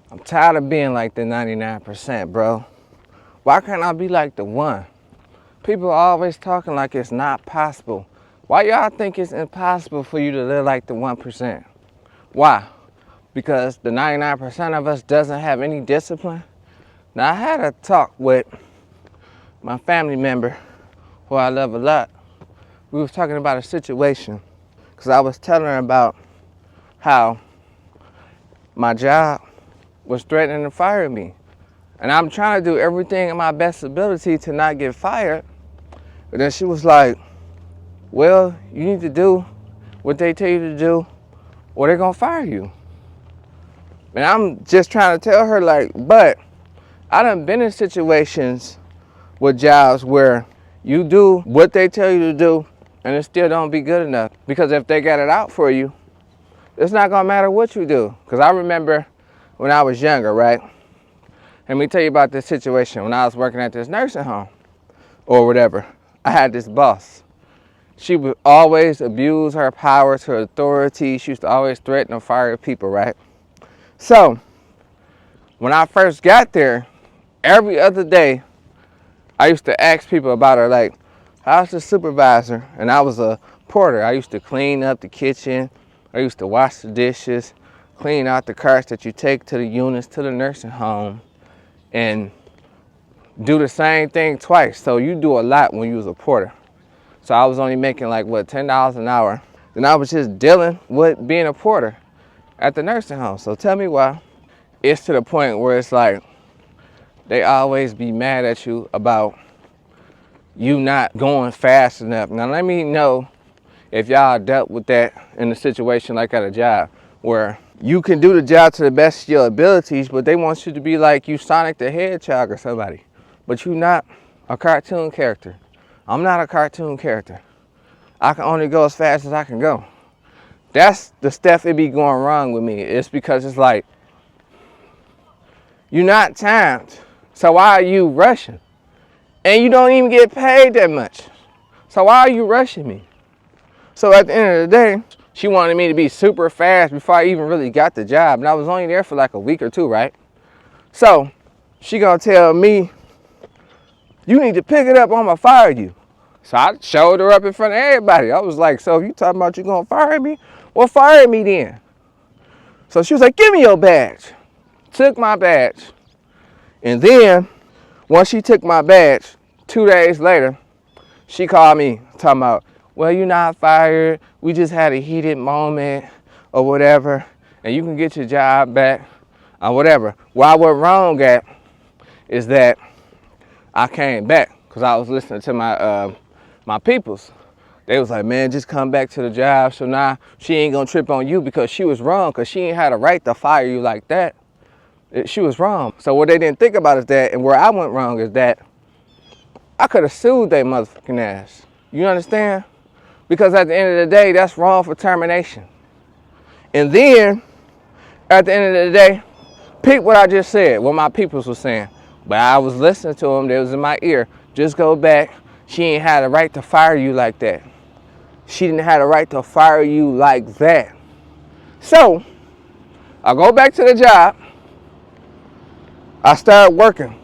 I'm tired of being like the 99%, bro. Why can't I be like the 1? People are always talking like it's not possible. Why y'all think it's impossible for you to live like the 1%? Why? Because the 99% of us doesn't have any discipline? Now, I had a talk with my family member, who I love a lot. We was talking about a situation, because I was telling her about how my job was threatening to fire me. And I'm trying to do everything in my best ability to not get fired. But then she was like, well, you need to do what they tell you to do, or they're gonna fire you. And I'm just trying to tell her, like, but I done been in situations with jobs where you do what they tell you to do and it still don't be good enough. Because if they got it out for you, it's not gonna matter what you do. Because I remember when I was younger, right? Let me tell you about this situation. When I was working at this nursing home or whatever, I had this boss. She would always abuse her powers, her authority. She used to always threaten to fire people, right? So when I first got there, every other day, I used to ask people about her, like, how's the supervisor? And I was a porter. I used to clean up the kitchen. I used to wash the dishes, clean out the carts that you take to the units, to the nursing home, and do the same thing twice. So you do a lot when you was a porter. So I was only making like, what, $10 an hour. Then I was just dealing with being a porter at the nursing home. So tell me why it's to the point where it's like they always be mad at you about you not going fast enough. Now let me know if y'all dealt with that in a situation like at a job where you can do the job to the best of your abilities, but they want you to be like you Sonic the Hedgehog or somebody. But you not a cartoon character. I'm not a cartoon character. I can only go as fast as I can go. That's the stuff it be going wrong with me. It's because it's like, you're not timed. So why are you rushing? And you don't even get paid that much. So why are you rushing me? So at the end of the day, she wanted me to be super fast before I even really got the job. And I was only there for like a week or two, right? So she gonna tell me, you need to pick it up, I'm gonna fire you. So I showed her up in front of everybody. I was like, so if you talking about you gonna fire me, well, fire me then. So she was like, give me your badge. Took my badge. And then, once she took my badge, 2 days later, she called me talking about, well, you're not fired. We just had a heated moment or whatever, and you can get your job back or whatever. Where I went wrong at is that I came back because I was listening to my peoples. They was like, man, just come back to the job. So now she ain't gonna trip on you because she was wrong, because she ain't had a right to fire you like that. She was wrong. So what they didn't think about is that, and where I went wrong is that I could have sued their motherfucking ass. You understand? Because at the end of the day, that's wrong for termination. And then, at the end of the day, peep what I just said, what my peoples was saying. But I was listening to them, they was in my ear. Just go back. She ain't had a right to fire you like that. She didn't have a right to fire you like that. So, I go back to the job. I started working.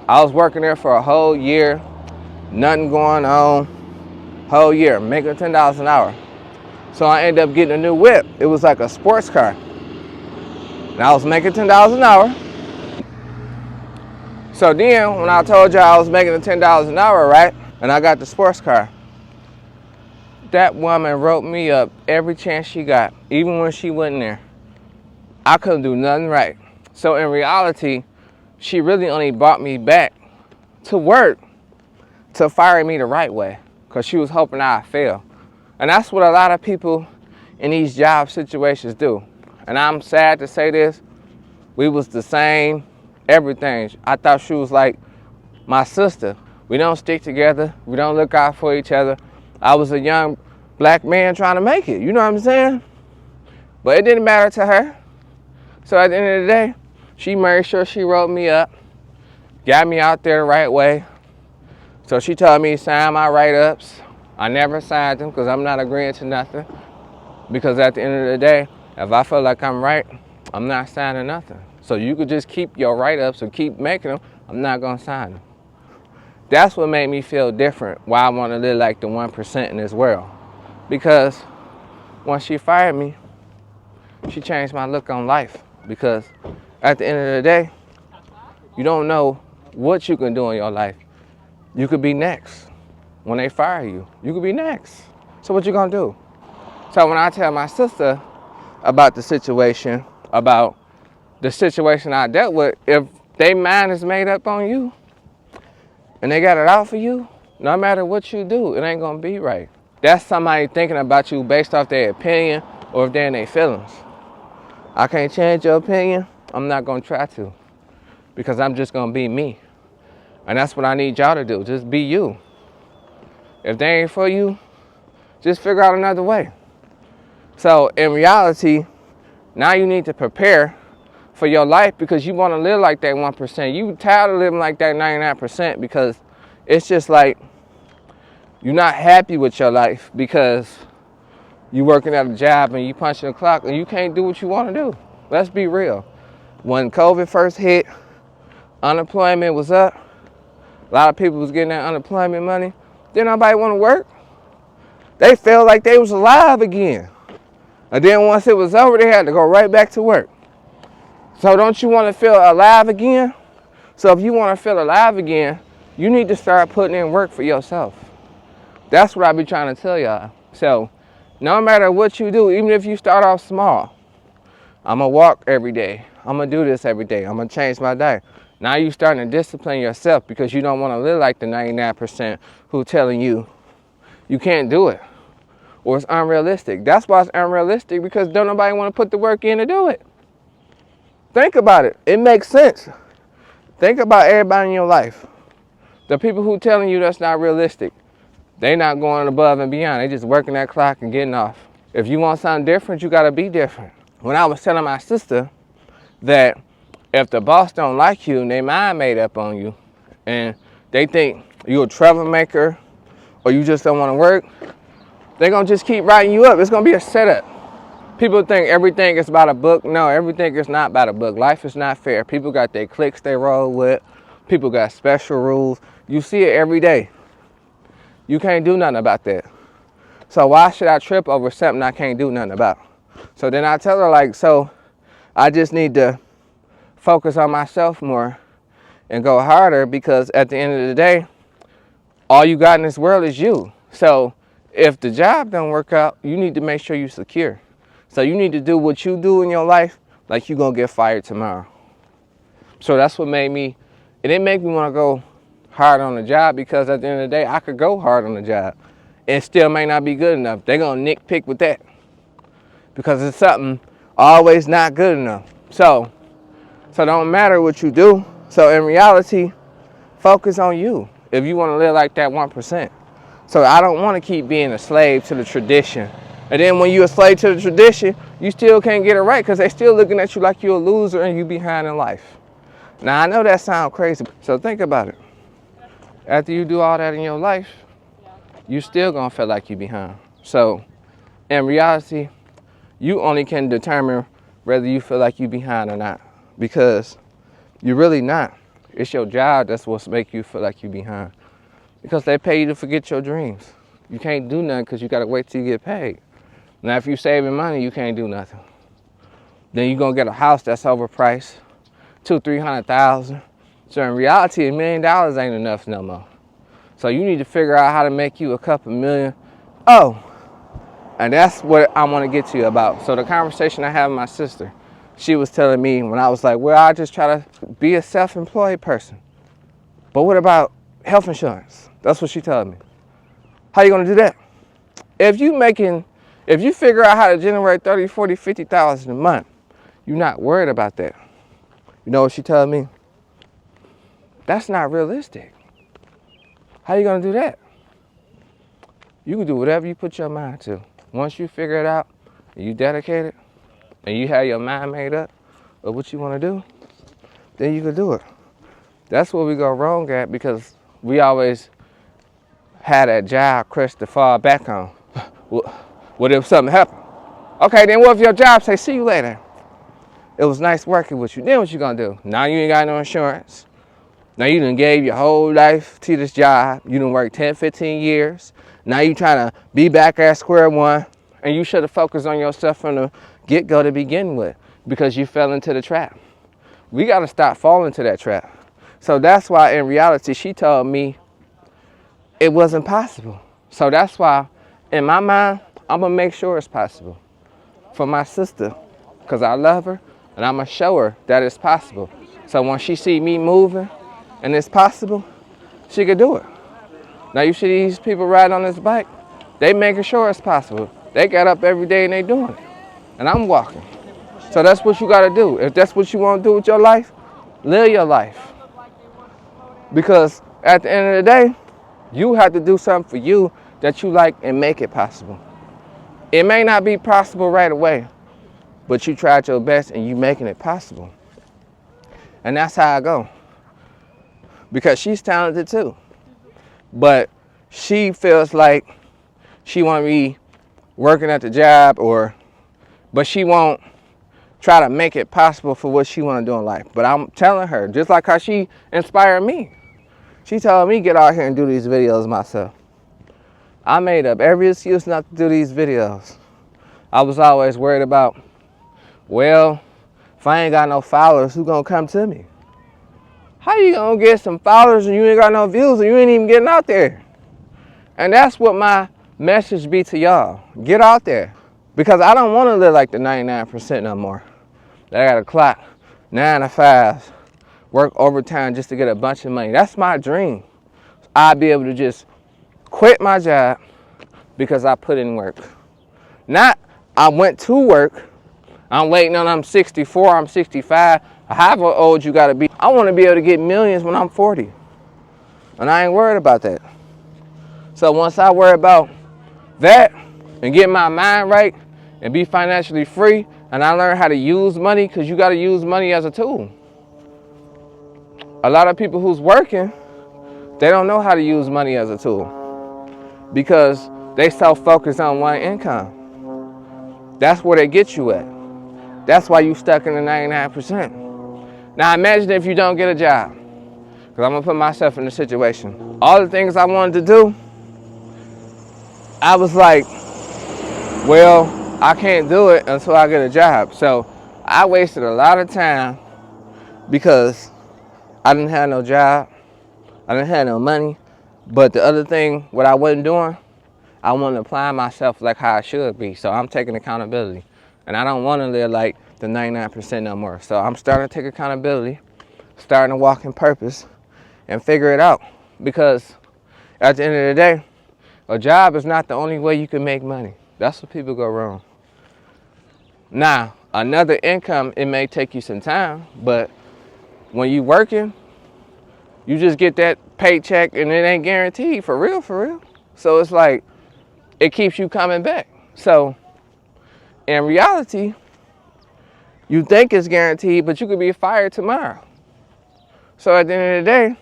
I was working there for a whole year. Nothing going on. Whole year, making $10 an hour. So I ended up getting a new whip. It was like a sports car. And I was making $10 an hour. So then, when I told y'all I was making the $10 an hour, right? And I got the sports car. That woman wrote me up every chance she got, even when she wasn't there. I couldn't do nothing right. So in reality, she really only brought me back to work to fire me the right way, because she was hoping I'd fail. And that's what a lot of people in these job situations do. And I'm sad to say this, we was the same, everything. I thought she was like my sister. We don't stick together. We don't look out for each other. I was a young black man trying to make it. You know what I'm saying? But it didn't matter to her. So at the end of the day, she made sure she wrote me up, got me out there the right way. So she told me to sign my write-ups. I never signed them because I'm not agreeing to nothing. Because at the end of the day, if I feel like I'm right, I'm not signing nothing. So you could just keep your write-ups or keep making them. I'm not going to sign them. That's what made me feel different, why I want to live like the 1% in this world. Because once she fired me, she changed my look on life. Because at the end of the day, you don't know what you can do in your life. You could be next. When they fire you, you could be next. So what you gonna do? So when I tell my sister about the situation I dealt with, if they mind is made up on you and they got it out for you, no matter what you do, it ain't gonna be right. That's somebody thinking about you based off their opinion or if they're in their feelings. I can't change your opinion. I'm not gonna try to, because I'm just gonna be me. And that's what I need y'all to do. Just be you. If they ain't for you, just figure out another way. So in reality, now you need to prepare for your life, because you want to live like that 1%. You tired of living like that 99%, because it's just like you're not happy with your life because you working at a job and you punching the clock and you can't do what you want to do. Let's be real. When COVID first hit, unemployment was up. A lot of people was getting that unemployment money. Didn't nobody want to work. They felt like they was alive again. And then once it was over, they had to go right back to work. So don't you want to feel alive again? So if you want to feel alive again, you need to start putting in work for yourself. That's what I be trying to tell y'all. So no matter what you do, even if you start off small, I'm going to walk every day. I'm going to do this every day. I'm going to change my diet. Now you starting to discipline yourself, because you don't want to live like the 99% who telling you you can't do it or it's unrealistic. That's why it's unrealistic, because don't nobody want to put the work in to do it. Think about it. It makes sense. Think about everybody in your life. The people who telling you that's not realistic, they not going above and beyond. They just working that clock and getting off. If you want something different, you got to be different. When I was telling my sister that if the boss don't like you and they mind made up on you and they think you're a troublemaker or you just don't want to work, they're going to just keep writing you up. It's going to be a setup. People think everything is about a book. No, everything is not about a book. Life is not fair. People got their cliques they roll with. People got special rules. You see it every day. You can't do nothing about that. So why should I trip over something I can't do nothing about? So then I tell her, so I just need to focus on myself more and go harder, because at the end of the day, all you got in this world is you. So if the job don't work out, you need to make sure you're secure. So you need to do what you do in your life like you're going to get fired tomorrow. So that's what made me, it didn't make me want to go hard on the job, because at the end of the day, I could go hard on the job and still may not be good enough. They're going to nitpick with that, because it's something always not good enough. So don't matter what you do. So in reality, focus on you if you want to live like that 1%. So I don't want to keep being a slave to the tradition. And then when you're a slave to the tradition, you still can't get it right, because they still looking at you like you're a loser and you behind in life. Now, I know that sounds crazy, so think about it. After you do all that in your life, you still going to feel like you're behind. So in reality, you only can determine whether you feel like you're behind or not, because you're really not. It's your job that's what's make you feel like you're behind, because they pay you to forget your dreams. You can't do nothing because you got to wait till you get paid. Now, if you're saving money, you can't do nothing. Then you're going to get a house that's overpriced, $200,000-$300,000. So in reality, $1 million ain't enough no more. So you need to figure out how to make you a couple million. Oh, and that's what I want to get to you about. So the conversation I had with my sister, she was telling me when I was like, well, I just try to be a self-employed person. But what about health insurance? That's what she told me. How you going to do that? If you figure out how to generate 30, 40, 50,000 a month, you're not worried about that. You know what she told me? That's not realistic. How you going to do that? You can do whatever you put your mind to. Once you figure it out, and you dedicate it, and you have your mind made up of what you want to do, then you can do it. That's where we go wrong at, because we always had that job crest to fall back on. What if something happened? Okay, then what if your job say, see you later? It was nice working with you. Then what you gonna do? Now you ain't got no insurance. Now you done gave your whole life to this job. You done worked 10, 15 years. Now you trying to be back at square one, and you should have focused on yourself from the get-go to begin with, because you fell into the trap. We gotta stop falling into that trap. So that's why in reality, she told me it wasn't possible. So that's why in my mind, I'm gonna make sure it's possible for my sister, because I love her, and I'm gonna show her that it's possible. So when she see me moving and it's possible, she could do it. Now you see these people riding on this bike, they making sure it's possible. They got up every day and they doing it. And I'm walking. So that's what you gotta do. If that's what you wanna do with your life, live your life. Because at the end of the day, you have to do something for you that you like and make it possible. It may not be possible right away, but you tried your best and you making it possible. And that's how I go. Because she's talented too. But she feels like she want to be working at the job, but she won't try to make it possible for what she want to do in life. But I'm telling her, just like how she inspired me. She told me get out here and do these videos myself. I made up every excuse not to do these videos. I was always worried about, well, if I ain't got no followers, who gonna come to me? How you gonna get some followers and you ain't got no views and you ain't even getting out there? And that's what my message be to y'all. Get out there. Because I don't want to live like the 99% no more. I got to clock 9 to 5, work overtime just to get a bunch of money. That's my dream. I'd be able to just quit my job because I put in work. Not I went to work. I'm waiting on I'm 64, I'm 65. However old you got to be. I want to be able to get millions when I'm 40. And I ain't worried about that. So once I worry about that and get my mind right and be financially free, and I learn how to use money, because you got to use money as a tool. A lot of people who's working, they don't know how to use money as a tool because they so focused on one income. That's where they get you at. That's why you stuck in the 99%. Now imagine if you don't get a job, because I'm going to put myself in the situation. All the things I wanted to do, I was like, well, I can't do it until I get a job. So I wasted a lot of time because I didn't have no job. I didn't have no money. But the other thing, what I wasn't doing, I wasn't applying myself like how I should be. So I'm taking accountability. And I don't want to live like the 99% no more. So I'm starting to take accountability, starting to walk in purpose and figure it out. Because at the end of the day, a job is not the only way you can make money. That's where people go wrong. Now, another income, it may take you some time, but when you working, you just get that paycheck and it ain't guaranteed, for real, for real. So it's like, it keeps you coming back. So in reality, you think it's guaranteed, but you could be fired tomorrow. So at the end of the day,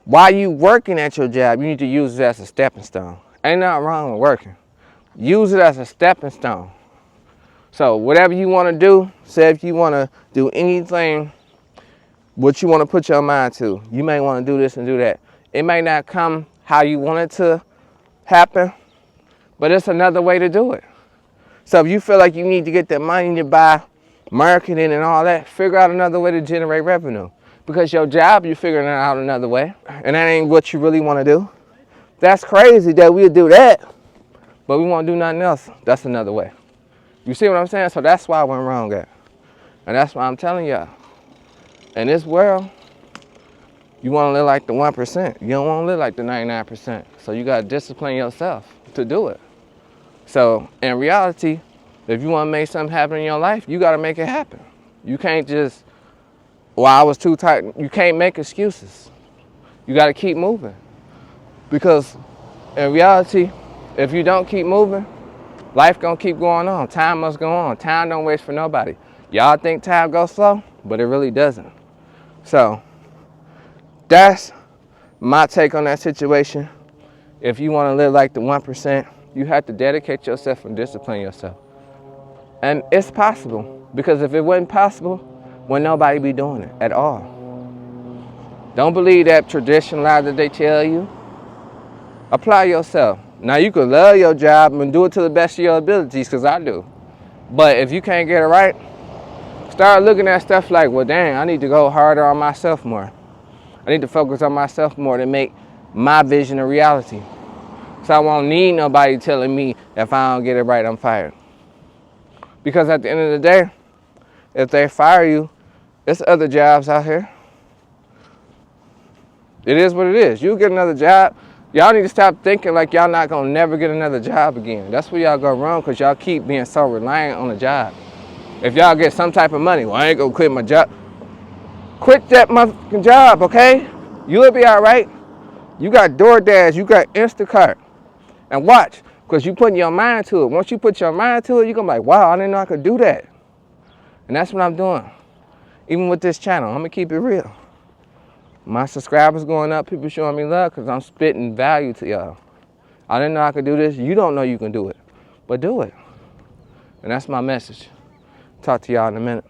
while you working at your job, you need to use it as a stepping stone. Ain't nothing wrong with working. Use it as a stepping stone. So whatever you want to do, say if you want to do anything, what you want to put your mind to, you may want to do this and do that. It may not come how you want it to happen, but it's another way to do it. So if you feel like you need to get that money to buy marketing and all that, figure out another way to generate revenue. Because your job, you're figuring it out another way, and that ain't what you really want to do. That's crazy that we'll do that, but we won't do nothing else. That's another way. You see what I'm saying? So that's why I went wrong at. And that's why I'm telling y'all. In this world, you want to live like the 1%. You don't want to live like the 99%. So you got to discipline yourself to do it. So in reality, if you want to make something happen in your life, you got to make it happen. You can't just, well, I was too tight. You can't make excuses. You got to keep moving. Because in reality, if you don't keep moving, life gonna keep going on. Time must go on. Time don't wait for nobody. Y'all think time goes slow, but it really doesn't. So that's my take on that situation. If you want to live like the 1%, you have to dedicate yourself and discipline yourself. And it's possible. Because if it wasn't possible, wouldn't nobody be doing it at all. Don't believe that traditional lie that they tell you. Apply yourself. Now you can love your job and do it to the best of your abilities, because I do. But if you can't get it right, start looking at stuff like, well, dang, I need to go harder on myself more. I need to focus on myself more to make my vision a reality. So I won't need nobody telling me if I don't get it right, I'm fired. Because at the end of the day, if they fire you, there's other jobs out here. It is what it is. You'll get another job. Y'all need to stop thinking like y'all not going to never get another job again. That's where y'all go wrong, because y'all keep being so reliant on a job. If y'all get some type of money, well, I ain't going to quit my job. Quit that motherfucking job, okay? You'll be all right. You got DoorDash, you got Instacart. And watch, because you putting your mind to it. Once you put your mind to it, you're going to be like, wow, I didn't know I could do that. And that's what I'm doing. Even with this channel, I'm going to keep it real. My subscribers going up, people showing me love because I'm spitting value to y'all. I didn't know I could do this. You don't know you can do it, but do it. And that's my message. Talk to y'all in a minute.